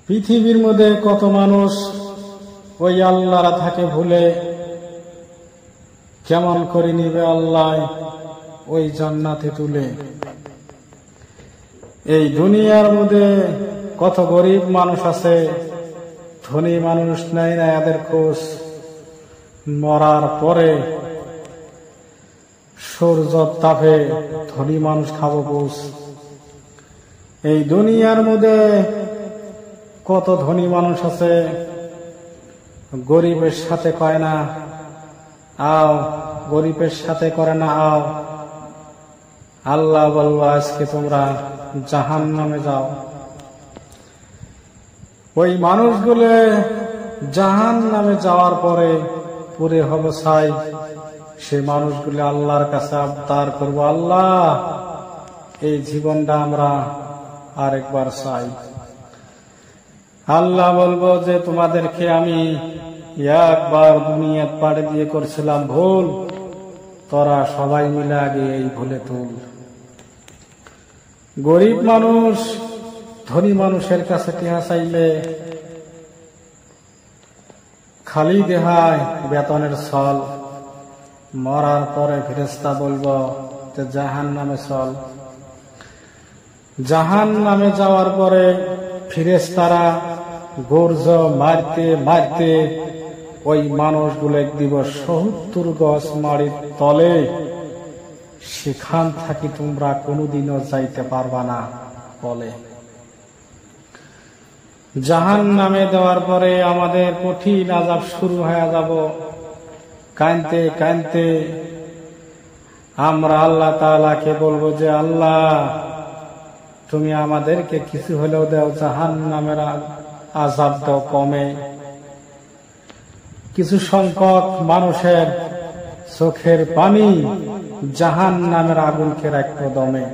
পৃথিবীর মধ্যে কত মানুষ ওই আল্লাহর থাকে ভুলে কেমন করে নিবে আল্লাহ ওই জান্নাতে তুলে। এই দুনিয়ার মধ্যে কত গরিব মানুষ আছে, ধনী মানুষ নাই না এদের খোঁজ। মরার পরে সূর্য তাপে ধনী মানুষ খাবো বুঝ। এই দুনিয়ার মধ্যে কত ধনী মানুষ আছে, গরিবের সাথে কয় না আও, গরিবের সাথে করে না আও। আল্লাহ বলবো আজকে তোমরা জাহান্নামে যাও। ওই মানুষগুলো জাহান্নামে যাওয়ার পরে পুরে হবে ছাই। সে মানুষগুলো আল্লাহর কাছে আবদার করব, আল্লাহ এই জীবনটা আমরা আরেকবার চাই। আল্লাহ বলবো যে তোমাদেরকে আমি একবার দুনিয়াত পাড়ে দিয়ে করছিলাম ভুল, তোরা সবাই মিলে আগে এই ভুলে তুল। গরিব মানুষ ধনী মানুষের কাছে টিহা চাইলে খালি দেহায় বেতনের ছল। মরার পরে ফেরেশতা বলবো যে জাহান্নামে চল। জাহান্নামে যাওয়ার পরে ফেরেশতারা গর্জ মারতে মারতে ওই মানুষগুলো দিব ৭০ গজ মাটির তলে। সেখান থাকি তোমরা কোনোদিনও যাইতে পারবা না বলে। জাহান্নামে দেওয়ার পরে আমাদের কঠিন আযাব শুরু হয়ে যাব। কাঁদতে কাঁদতে আমরা আল্লাহ তাআলাকে বলবো যে আল্লাহ তুমি আমাদেরকে কিছু হলেও দাও, জাহান্নামের আযাব দাও কমে। কিছু সংখ্যক মানুষের চোখের পানি জাহান্নামের আগুনকে রাখতো দমে।